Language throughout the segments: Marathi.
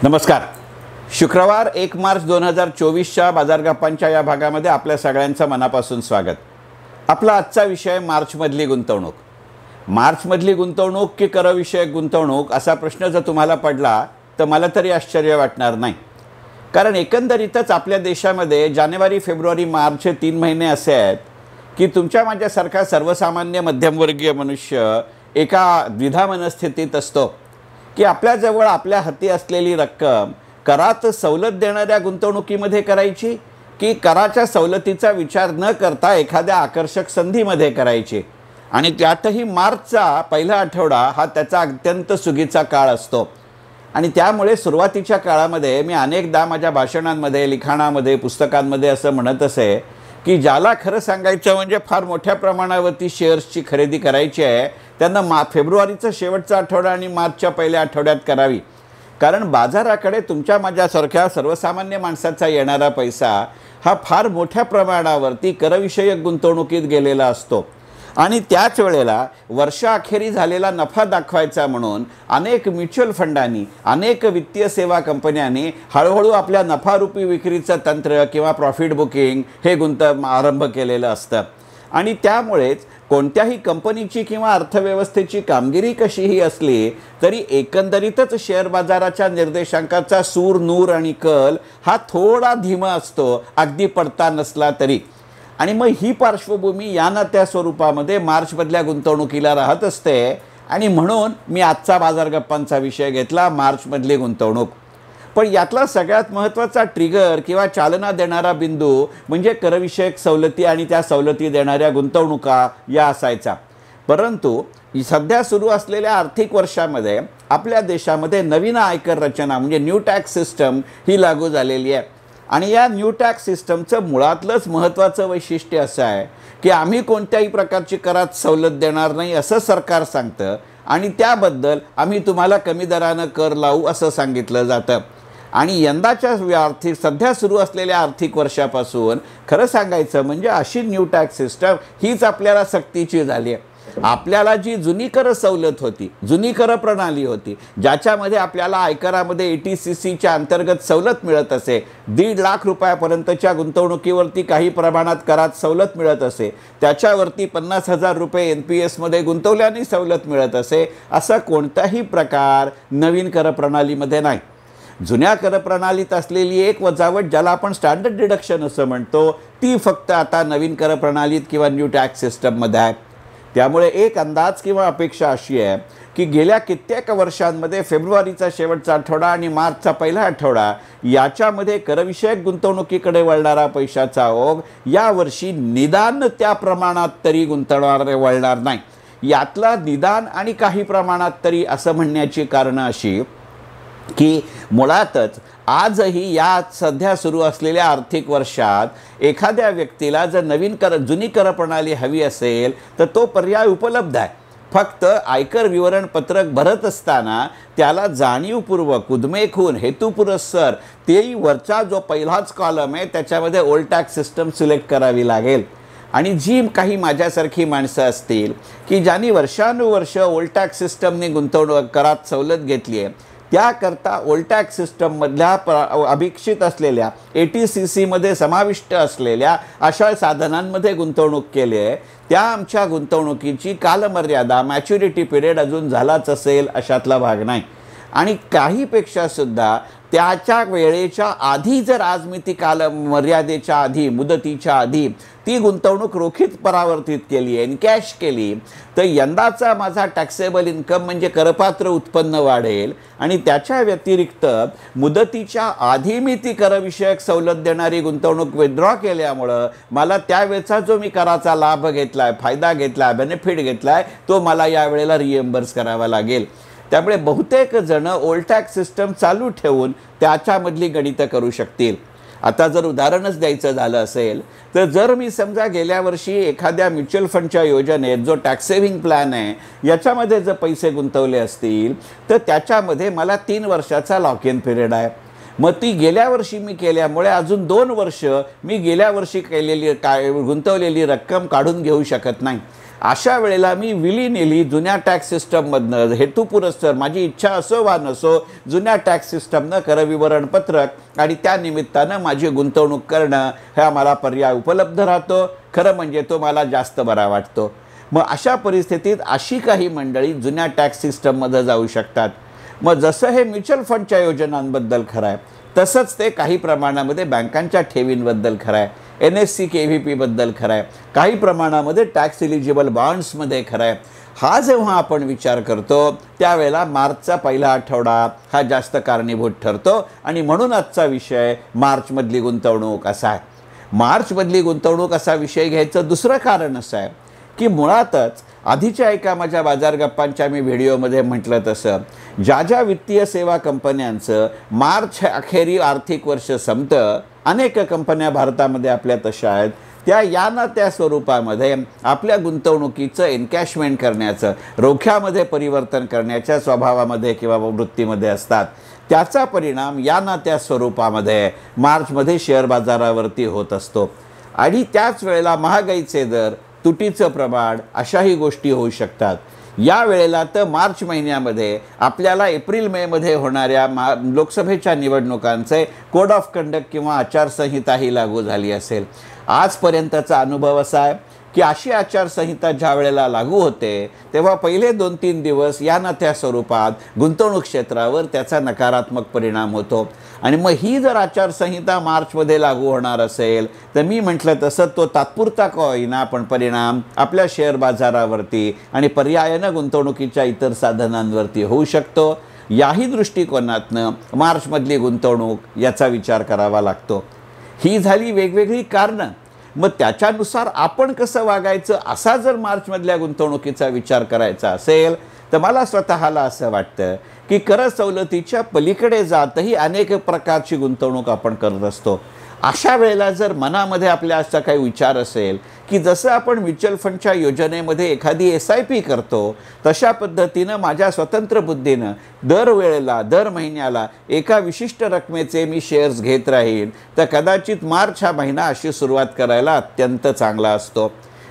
नमस्कार. शुक्रवार 1 मार्च 2024च्या बाजार गप्पांच्या या भागामध्ये आपल्या सगळ्यांचं मनापासून स्वागत. आपला आजचा विषय मार्चमधली गुंतवणूक. मार्चमधली गुंतवणूक की करविषयक गुंतवणूक असा प्रश्न जर तुम्हाला पडला तर मला तरी आश्चर्य वाटणार नाही. कारण एकंदरीतच आपल्या देशामध्ये जानेवारी फेब्रुवारी मार्च हे 3 महिने असे आहेत की तुमच्या माझ्यासारखा सर्वसामान्य मध्यमवर्गीय मनुष्य एका द्विधा मनस्थितीत असतो की आपल्याजवळ आपल्या हाती असलेली रक्कम करात सवलत देणाऱ्या गुंतवणुकीमध्ये करायची की कराच्या सवलतीचा विचार न करता एखाद्या आकर्षक संधीमध्ये करायची. आणि त्यातही मार्चचा पहिला आठवडा हा त्याचा अत्यंत सुगीचा काळ असतो. आणि त्यामुळे सुरुवातीच्या काळामध्ये मी अनेकदा माझ्या भाषणांमध्ये, लिखाणामध्ये, पुस्तकांमध्ये असं म्हणत असे की ज्याला खरं सांगायचं म्हणजे फार मोठ्या प्रमाणावरती शेअर्सची खरेदी करायची आहे त्यांना फेब्रुवारीचा शेवटचा आठवडा आणि मार्चच्या पहिल्या आठवड्यात करावी. कारण बाजाराकडे तुमच्या माझ्यासारख्या सर्वसामान्य माणसाचा येणारा पैसा हा फार मोठ्या प्रमाणावरती करविषयक गुंतवणुकीत गेलेला असतो. आणि त्याच वेळेला वर्षाअखेरी झालेला नफा दाखवायचा म्हणून अनेक म्युच्युअल फंडांनी, अनेक वित्तीय सेवा कंपन्यांनी हळूहळू आपल्या नफारूपी विक्रीचं तंत्र किंवा प्रॉफिट बुकिंग हे आरंभ केलेलं असतं. आणि त्यामुळेच कोणत्याही कंपनीची किंवा अर्थव्यवस्थेची कामगिरी कशीही असली तरी एकंदरीतच शेअर बाजाराच्या निर्देशांकाचा सूर, नूर आणि कल हा थोडा धीमा असतो, अगदी पडता नसला तरी. आणि मग ही पार्श्वभूमी या ना त्या स्वरूपामध्ये मार्चमधल्या गुंतवणुकीला राहत असते. आणि म्हणून मी आजचा बाजार गप्पांचा विषय घेतला, मार्चमधली गुंतवणूक. पण यातला सगळ्यात महत्त्वाचा ट्रिगर किंवा चालना देणारा बिंदू म्हणजे करविषयक सवलती आणि त्या सवलती देणाऱ्या गुंतवणुका या असायचा. परंतु सध्या सुरू असलेल्या आर्थिक वर्षामध्ये आपल्या देशामध्ये नवीन आयकर रचना म्हणजे न्यू टॅक्स सिस्टम ही लागू झालेली आहे. आणि या न्यू टॅक्स सिस्टमचं मुळातलंच महत्त्वाचं वैशिष्ट्य असं आहे की आम्ही कोणत्याही प्रकारची करात सवलत देणार नाही असं सरकार सांगतं आणि त्याबद्दल आम्ही तुम्हाला कमी दरानं कर लावू असं सांगितलं जातं. आणि यंदाच्या सध्या सुरू असलेल्या आर्थिक वर्षापासून खरं सांगायचं म्हणजे अशी न्यू टॅक्स सिस्टम हीच आपल्याला सक्तीची झाली आहे. आपल्याला जी जुनी कर सवलत होती, जुनी कर प्रणाली होती ज्याच्यामध्ये आपल्याला आयकरामध्ये ATCCच्या अंतर्गत सवलत मिळत असे, 1.5 लाख रुपयापर्यंतच्या गुंतवणुकीवरती काही प्रमाणात करात सवलत मिळत असे, त्याच्यावरती 50,000 रुपये NPS मध्ये गुंतवल्याने सवलत मिळत असे, असा कोणताही प्रकार नवीन कर प्रणालीमध्ये नाही. जुन्या कर प्रणालीत असलेली एक वजावट ज्याला आपण स्टँडर्ड डिडक्शन असं म्हणतो ती फक्त आता नवीन कर प्रणालीत किंवा न्यू टॅक्स सिस्टममध्ये आहे. त्यामुळे एक अंदाज किंवा अपेक्षा अशी आहे की गेल्या कित्येक वर्षांमध्ये फेब्रुवारीचा शेवटचा आठवडा आणि मार्चचा पहिला आठवडा याच्यामध्ये करविषयक गुंतवणुकीकडे वळणारा पैशाचा ओघ यावर्षी निदान त्या प्रमाणात तरी गुंतवणारे वळणार नाही. यातला निदान आणि काही प्रमाणात तरी असं म्हणण्याची कारणं अशी की मुळातच आजही या सध्या सुरू असलेल्या आर्थिक वर्षात एखाद्या व्यक्तीला जर जुनी कर प्रणाली हवी असेल तर तो पर्याय उपलब्ध आहे. फक्त आयकर विवरण पत्रक भरत असताना त्याला जाणीवपूर्वक, उद्मेखून, हेतुपुरस्सर तेही वरचा जो पहिलाच कॉलम आहे त्याच्यामध्ये ओल्ड टॅक्स सिस्टम सिलेक्ट करावी लागेल. आणि जी काही माझ्यासारखी माणसं असतील की ज्यांनी वर्षानुवर्ष ओल्ड टॅक्स सिस्टमने गुंतवणूक करात सवलत घेतली आहे त्याकरता ओल्ड टॅक्स सिस्टममधल्या अभिक्षित असलेल्या ATCCमध्ये समाविष्ट असलेल्या अशा साधनांमध्ये गुंतवणूक केली आहे त्या आमच्या गुंतवणुकीची कालमर्यादा, मॅच्युरिटी पिरियड अजून झालाच असेल अशातला भाग नाही. आणि काहीपेक्षासुद्धा त्याच्या वेळेच्या आधी जर आज मी ती कालमर्यादेच्या आधी, मुदतीच्या आधी ती गुंतवणूक रोखीत परावर्तित केली आहे, कॅश केली तर यंदाचा माझा टॅक्सेबल इन्कम म्हणजे करपात्र उत्पन्न वाढेल. आणि त्याच्या व्यतिरिक्त मुदतीच्या आधी मी ती करविषयक सवलत देणारी गुंतवणूक विथड्रॉ केल्यामुळं मला त्यावेळेचा जो मी कराचा लाभ घेतला आहे, फायदा घेतला आहे, बेनिफिट घेतला आहे तो मला यावेळेला रिएम्बर्स करावा लागेल. त्यामुळे बहुतेक जण ओल्ड टॅक्स सिस्टम चालू ठेवून त्याच्यामधली गणितं करू शकतील. आता जर उदाहरणच द्यायचं झालं असेल तर जर मी समजा गेल्या वर्षी एखाद्या म्युच्युअल फंडच्या योजनेत जो टॅक्स सेव्हिंग प्लॅन आहे याच्यामध्ये जर पैसे गुंतवले असतील तर त्याच्यामध्ये मला 3 वर्षाचा लॉक इन पिरियड आहे. मग ती गेल्या वर्षी मी केल्यामुळे अजून 2 वर्ष मी गेल्या वर्षी केलेली गुंतवलेली रक्कम काढून घेऊ शकत नाही. अशा वेळेला मी विलीनिली जुन्या टॅक्स सिस्टममधनं हेतुपुरस्सर माझी इच्छा असो वा नसो जुन्या टॅक्स सिस्टमनं करविवरणपत्रक आणि त्या निमित्तानं माझी गुंतवणूक करणं हा मला पर्याय उपलब्ध राहतो. खरं म्हणजे तो मला जास्त बरा वाटतो. मग अशा परिस्थितीत अशी काही मंडळी जुन्या टॅक्स सिस्टममध्ये जाऊ शकतात. मग जसं हे म्युच्युअल फंडच्या योजनांबद्दल खरं आहे तसंच ते काही प्रमाणामध्ये बँकांच्या ठेवींबद्दल खरं आहे, NSE KVPबद्दल खरं आहे, काही प्रमाणामध्ये टॅक्स इलिजिबल बॉन्ड्समध्ये खरं आहे. हा जेव्हा आपण विचार करतो त्यावेळेला मार्चचा पहिला आठवडा हा जास्त कारणीभूत ठरतो आणि म्हणून आजचा विषय मार्चमधली गुंतवणूक असा आहे. मार्चमधली गुंतवणूक असा विषय घ्यायचं दुसरं कारण असं आहे की मुळातच आधीच्या एका माझ्या बाजार गप्पांच्या मी व्हिडिओमध्ये म्हटलं तसं ज्या ज्या वित्तीय सेवा कंपन्यांचं मार्च अखेरी आर्थिक वर्ष संपतं, अनेक कंपन्या भारतामध्ये आपल्या तशा आहेत, त्या या ना त्या स्वरूपामध्ये आपल्या गुंतवणुकीचं एनकॅशमेंट करण्याचं, रोख्यामध्ये परिवर्तन करण्याच्या स्वभावामध्ये किंवा वृत्तीमध्ये असतात. त्याचा परिणाम या ना त्या स्वरूपामध्ये मार्चमध्ये शेअर बाजारावरती होत असतो. आणि त्याच वेळेला महागाईचे दर, तुटीचं प्रमाण अशाही गोष्टी होऊ शकतात. या वेळेला तर मार्च महिन्यामध्ये आपल्याला एप्रिल मेमध्ये होणाऱ्या लोकसभेच्या निवडणुकांचे कोड ऑफ कंडक्ट किंवा आचारसंहिताही लागू झाली असेल. आजपर्यंतचा अनुभव असा आहे की अशी आचारसंहिता ज्या वेळेला लागू होते तेव्हा पहिले 2-3 दिवस या ना त्या स्वरूपात गुंतवणूक क्षेत्रावर त्याचा नकारात्मक परिणाम होतो. आणि मग ही जर आचारसंहिता मार्चमध्ये लागू होणार असेल तर मी म्हटलं तसं तो तात्पुरता का होईना पण परिणाम आपल्या शेअर बाजारावरती आणि पर्यायानं गुंतवणुकीच्या इतर साधनांवरती होऊ शकतो. याही दृष्टिकोनातनं मार्चमधली गुंतवणूक याचा विचार करावा लागतो. ही झाली वेगवेगळी कारणं. मग त्याच्यानुसार आपण कसं वागायचं असा जर मार्चमधल्या गुंतवणुकीचा विचार करायचा असेल तर मला स्वतःला असं वाटतं की कर सवलतीच्या पलीकडे जातही अनेक प्रकारची गुंतवणूक आपण करत असतो. अशा वेळेला जर मनामध्ये आपल्या असा काही विचार असेल की जसं आपण म्युच्युअल फंडच्या योजनेमध्ये एखादी SIP करतो तशा पद्धतीनं माझ्या स्वतंत्र बुद्धीनं दरवेळेला दर महिन्याला एका विशिष्ट रकमेचे मी शेअर्स घेत राहीन तर कदाचित मार्च हा महिना अशी सुरुवात करायला अत्यंत चांगला असतो.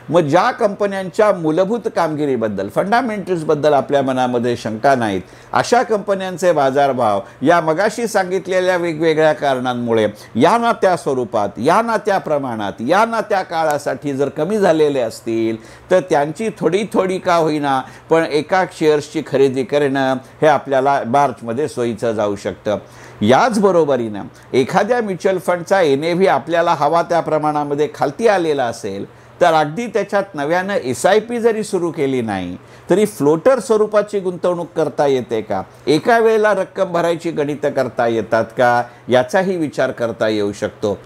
मग ज्या कंपन्यांच्या मूलभूत कामगिरीबद्दल फंडामेंटल्सबद्दल आपल्या मनामध्ये शंका नाहीत अशा कंपन्यांचे बाजारभाव या मगाशी सांगितलेल्या वेगवेगळ्या कारणांमुळे या ना त्या स्वरूपात, या ना त्या प्रमाणात, या ना त्या काळासाठी जर कमी झालेले असतील तर त्यांची थोडी थोडी का होईना पण एका शेअर्सची खरेदी करणं हे आपल्याला मार्चमध्ये सोयीचं जाऊ शकतं. याचबरोबरीनं एखाद्या म्युच्युअल फंडचा NAV आपल्याला हवा त्या प्रमाणामध्ये खालती आलेला असेल तर अगदी त्याच्यात नव्यानं SIP जरी सुरू केली नाही तरी फ्लोटर स्वरूपाची गुंतवणूक करता येते का, एका वेळेला रक्कम भरायची गणितं करता येतात का याचाही विचार करता येऊ शकतो.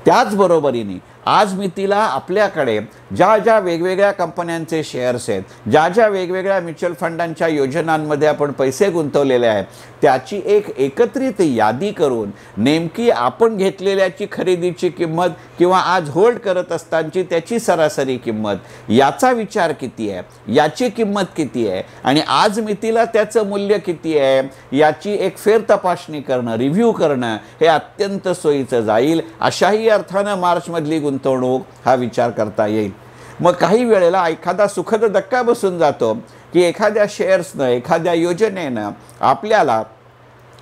त्याचबरोबरीने आज मितीला आपल्याकडे ज्या ज्या वेगवेगळ्या कंपन्यांचे शेअर्स आहेत, ज्या ज्या वेगवेगळ्या म्युच्युअल फंडांच्या योजनांमध्ये आपण पैसे गुंतवलेले आहेत त्याची एक एकत्रित यादी करून नेमकी आपण घेतलेल्याची खरेदीची किंमत किंवा आज होल्ड करत असतानाची त्याची सरासरी किंमत याचा विचार किती आहे, याची किंमत किती आहे आणि आज मितीला त्याचं मूल्य किती आहे याची एक फेर तपासणी करणं, रिव्ह्यू करणं हे अत्यंत सोयीचं जाईल. अशाही अर्थानं मार्चमधली गुंतवणूक हा विचार करता येईल. मग काही वेळेला एखादा सुखद धक्का बसून जातो की एखाद्या शेअर्सनं, एखाद्या योजनेनं आपल्याला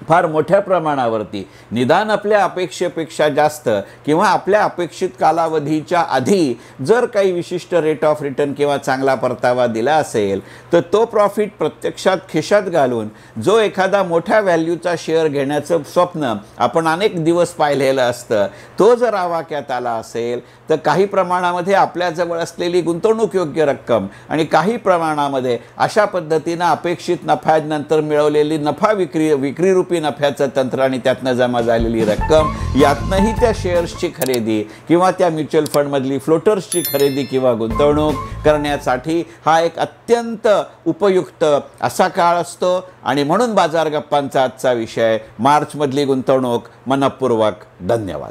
फार मोठ्या प्रमाणावरती निदान आपल्या अपेक्षेपेक्षा जास्त किंवा आपल्या अपेक्षित कालावधीच्या आधी जर काही विशिष्ट रेट ऑफ रिटर्न किंवा चांगला परतावा दिला असेल तर तो प्रॉफिट प्रत्यक्षात खिशात घालून जो एखादा मोठ्या व्हॅल्यूचा शेअर घेण्याचं स्वप्न आपण अनेक दिवस पाहिलेलं असतं तो जर आवाक्यात आला असेल तर काही प्रमाणामध्ये आपल्याजवळ असलेली गुंतवणूक योग्य रक्कम आणि काही प्रमाणामध्ये अशा पद्धतीनं अपेक्षित नफ्यानंतर मिळवलेली नफा विक्री रूपी नफ्याचं तंत्र आणि त्यातनं जमा झालेली रक्कम यातनंही त्या शेअर्सची खरेदी किंवा त्या म्युच्युअल फंडमधली फ्लोटर्सची खरेदी किंवा गुंतवणूक करण्यासाठी हा एक अत्यंत उपयुक्त असा काळ असतो. आणि म्हणून बाजार गप्पांचा आजचा विषय मार्चमधली गुंतवणूक. मनपूर्वक धन्यवाद.